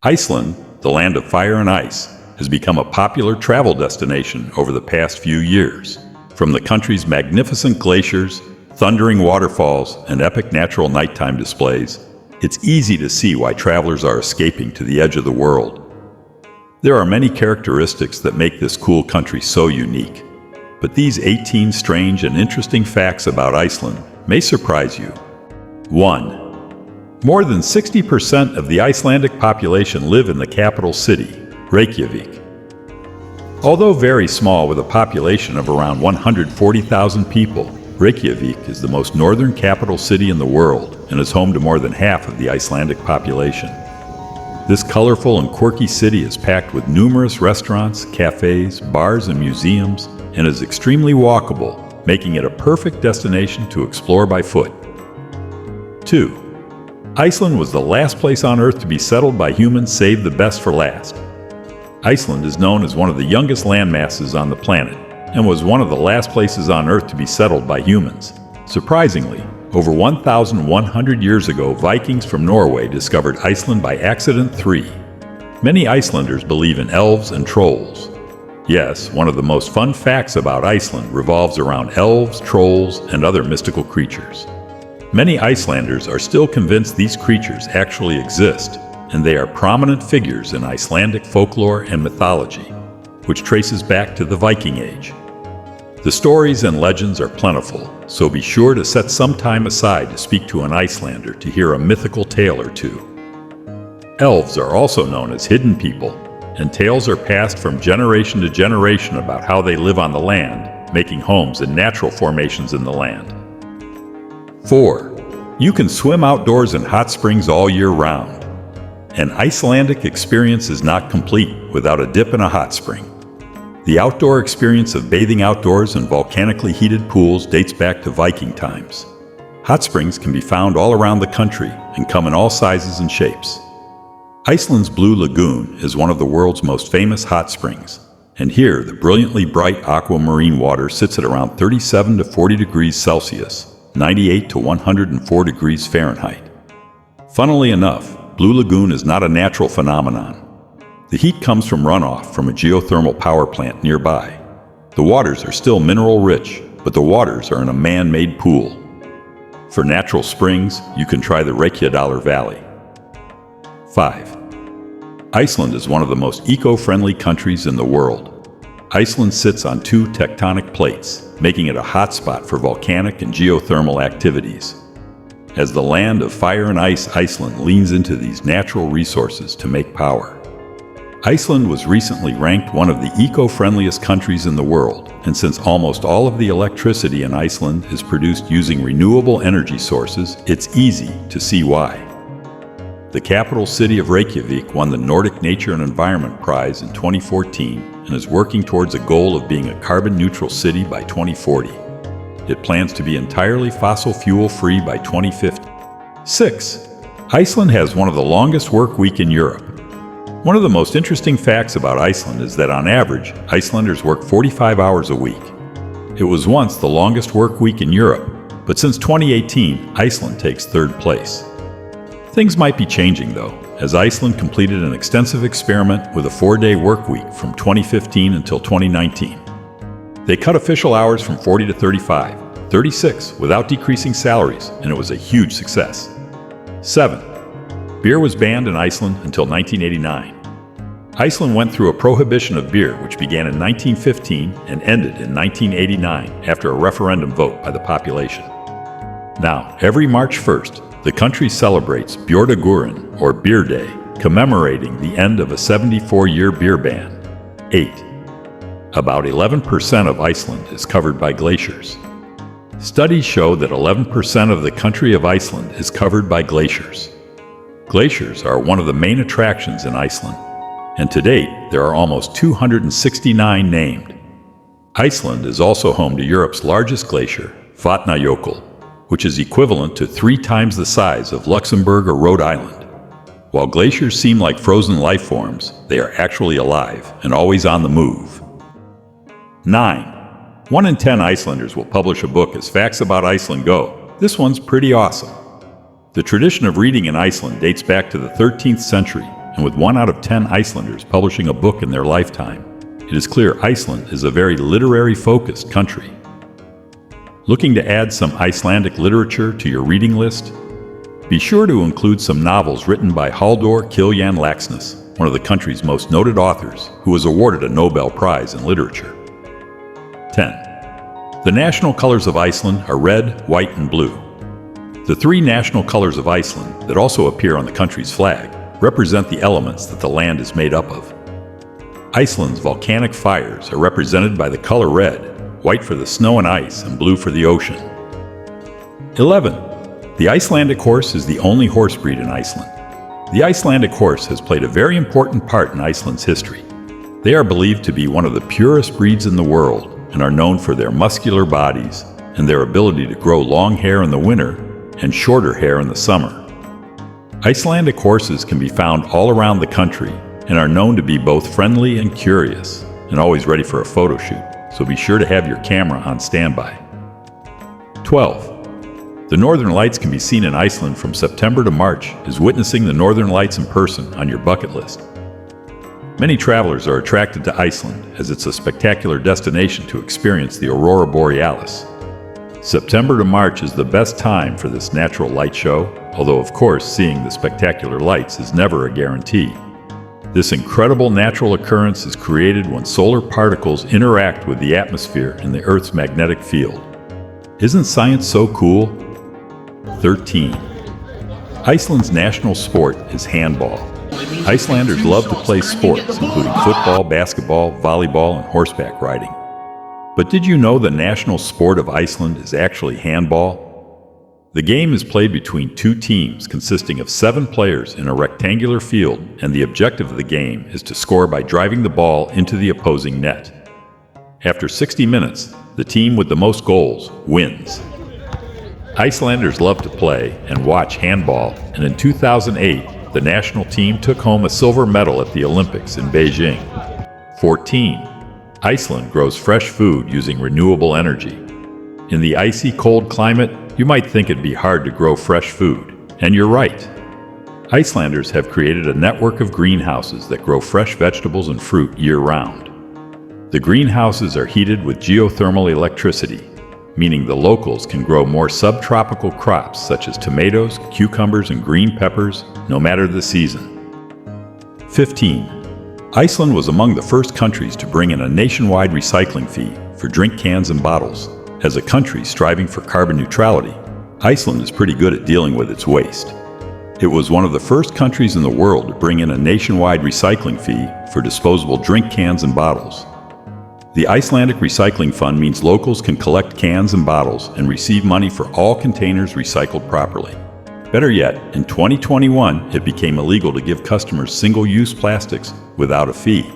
Iceland, the land of fire and ice, has become a popular travel destination over the past few years. From the country's magnificent glaciers, thundering waterfalls, and epic natural nighttime displays, it's easy to see why travelers are escaping to the edge of the world. There are many characteristics that make this cool country so unique, but these 18 strange and interesting facts about Iceland may surprise you. 1. More than 60% of the Icelandic population live in the capital city, Reykjavik. Although very small with a population of around 140,000 people, Reykjavik is the most northern capital city in the world and is home to more than half of the Icelandic population. This colorful and quirky city is packed with numerous restaurants, cafes, bars, and museums, and is extremely walkable, making it a perfect destination to explore by foot. 2. Iceland was the last place on Earth to be settled by humans, saved the best for last. Iceland is known as one of the youngest landmasses on the planet, and was one of the last places on Earth to be settled by humans. Surprisingly, over 1,100 years ago, Vikings from Norway discovered Iceland by accident. 3. Many Icelanders believe in elves and trolls. Yes, one of the most fun facts about Iceland revolves around elves, trolls, and other mystical creatures. Many Icelanders are still convinced these creatures actually exist, and they are prominent figures in Icelandic folklore and mythology, which traces back to the Viking Age. The stories and legends are plentiful, so be sure to set some time aside to speak to an Icelander to hear a mythical tale or two. Elves are also known as hidden people, and tales are passed from generation to generation about how they live on the land, making homes in natural formations in the land. 4. You can swim outdoors in hot springs all year round. An Icelandic experience is not complete without a dip in a hot spring. The outdoor experience of bathing outdoors in volcanically heated pools dates back to Viking times. Hot springs can be found all around the country and come in all sizes and shapes. Iceland's Blue Lagoon is one of the world's most famous hot springs, and here the brilliantly bright aquamarine water sits at around 37 to 40 degrees Celsius, 98 to 104 degrees Fahrenheit. Funnily enough, Blue Lagoon is not a natural phenomenon. The heat comes from runoff from a geothermal power plant nearby. The waters are still mineral-rich, but the waters are in a man-made pool. For natural springs, you can try the Reykjadalur Valley. 5. Iceland is one of the most eco-friendly countries in the world. Iceland sits on 2 tectonic plates, making it a hotspot for volcanic and geothermal activities. As the land of fire and ice, Iceland leans into these natural resources to make power. Iceland was recently ranked one of the eco-friendliest countries in the world, and since almost all of the electricity in Iceland is produced using renewable energy sources, it's easy to see why. The capital city of Reykjavik won the Nordic Nature and Environment Prize in 2014 and is working towards a goal of being a carbon-neutral city by 2040. It plans to be entirely fossil fuel-free by 2050. 6. Iceland has one of the longest work weeks in Europe. One of the most interesting facts about Iceland is that on average, Icelanders work 45 hours a week. It was once the longest work week in Europe, but since 2018, Iceland takes 3rd place. Things might be changing though, as Iceland completed an extensive experiment with a 4-day work week from 2015 until 2019. They cut official hours from 40 to 35, 36 without decreasing salaries, and it was a huge success. 7. Beer was banned in Iceland until 1989. Iceland went through a prohibition of beer which began in 1915 and ended in 1989 after a referendum vote by the population. Now, every March 1st, the country celebrates Bjordagurin, or Beer Day, commemorating the end of a 74-year beer ban. 8. About 11% of Iceland is covered by glaciers. Studies show that 11% of the country of Iceland is covered by glaciers. Glaciers are one of the main attractions in Iceland, and to date, there are almost 269 named. Iceland is also home to Europe's largest glacier, Vatnajökull, which is equivalent to 3 times the size of Luxembourg or Rhode Island. While glaciers seem like frozen life forms, they are actually alive and always on the move. 9. 1 in 10 Icelanders will publish a book as facts about Iceland go. This one's pretty awesome. The tradition of reading in Iceland dates back to the 13th century and with 1 out of 10 Icelanders publishing a book in their lifetime, it is clear Iceland is a very literary-focused country. Looking to add some Icelandic literature to your reading list? Be sure to include some novels written by Halldór Kiljan Laxness, one of the country's most noted authors, who was awarded a Nobel Prize in Literature. 10. The national colors of Iceland are red, white, and blue. The 3 national colors of Iceland that also appear on the country's flag represent the elements that the land is made up of. Iceland's volcanic fires are represented by the color red, white for the snow and ice, and blue for the ocean. 11. The Icelandic horse is the only horse breed in Iceland. The Icelandic horse has played a very important part in Iceland's history. They are believed to be one of the purest breeds in the world and are known for their muscular bodies and their ability to grow long hair in the winter and shorter hair in the summer. Icelandic horses can be found all around the country and are known to be both friendly and curious and always ready for a photo shoot, so be sure to have your camera on standby. 12. The Northern Lights can be seen in Iceland from September to March. Is witnessing the Northern Lights in person on your bucket list? Many travelers are attracted to Iceland as it's a spectacular destination to experience the aurora borealis. September to March is the best time for this natural light show, although of course seeing the spectacular lights is never a guarantee. This incredible natural occurrence is created when solar particles interact with the atmosphere in the Earth's magnetic field. Isn't science so cool? 13. Iceland's national sport is handball. Icelanders love to play sports, including football, basketball, volleyball, and horseback riding. But did you know the national sport of Iceland is actually handball? The game is played between 2 teams consisting of 7 players in a rectangular field, and the objective of the game is to score by driving the ball into the opposing net. After 60 minutes, the team with the most goals wins. Icelanders love to play and watch handball, and in 2008, the national team took home a silver medal at the Olympics in Beijing. 14. Iceland grows fresh food using renewable energy. In the icy cold climate, you might think it'd be hard to grow fresh food, and you're right. Icelanders have created a network of greenhouses that grow fresh vegetables and fruit year-round. The greenhouses are heated with geothermal electricity, meaning the locals can grow more subtropical crops such as tomatoes, cucumbers, and green peppers, no matter the season. 15. Iceland was among the first countries to bring in a nationwide recycling fee for drink cans and bottles. As a country striving for carbon neutrality, Iceland is pretty good at dealing with its waste. It was one of the first countries in the world to bring in a nationwide recycling fee for disposable drink cans and bottles. The Icelandic Recycling Fund means locals can collect cans and bottles and receive money for all containers recycled properly. Better yet, in 2021, it became illegal to give customers single-use plastics without a fee.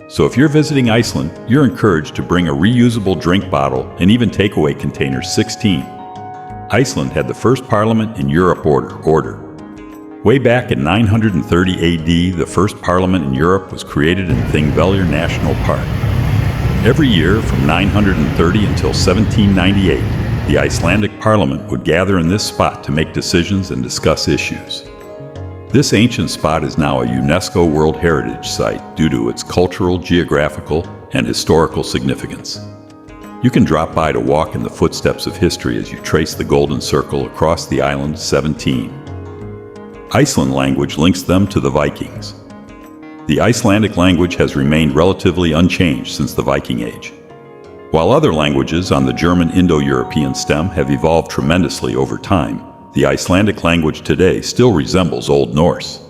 So if you're visiting Iceland, you're encouraged to bring a reusable drink bottle and even takeaway containers. 16. Iceland had the first parliament in Europe order. Way back in 930 AD, the first parliament in Europe was created in Thingvellir National Park. Every year from 930 until 1798, the Icelandic Parliament would gather in this spot to make decisions and discuss issues. This ancient spot is now a UNESCO World Heritage Site due to its cultural, geographical, and historical significance. You can drop by to walk in the footsteps of history as you trace the Golden Circle across the island. 17. Iceland language links them to the Vikings. The Icelandic language has remained relatively unchanged since the Viking Age. While other languages on the German Indo-European stem have evolved tremendously over time, the Icelandic language today still resembles Old Norse.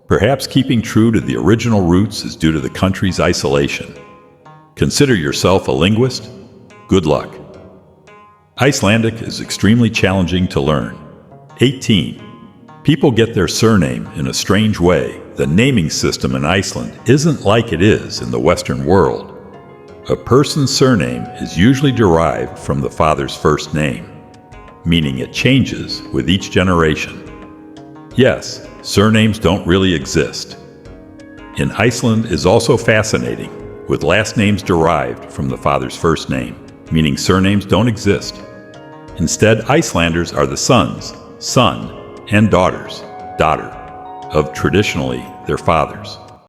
Perhaps keeping true to the original roots is due to the country's isolation. Consider yourself a linguist? Good luck. Icelandic is extremely challenging to learn. 18. People get their surname in a strange way. The naming system in Iceland isn't like it is in the Western world. A person's surname is usually derived from the father's first name, meaning it changes with each generation. Yes, surnames don't really exist. In Iceland is also fascinating, with last names derived from the father's first name, meaning surnames don't exist. Instead, Icelanders are the sons, son, and daughters, daughter, of traditionally their fathers.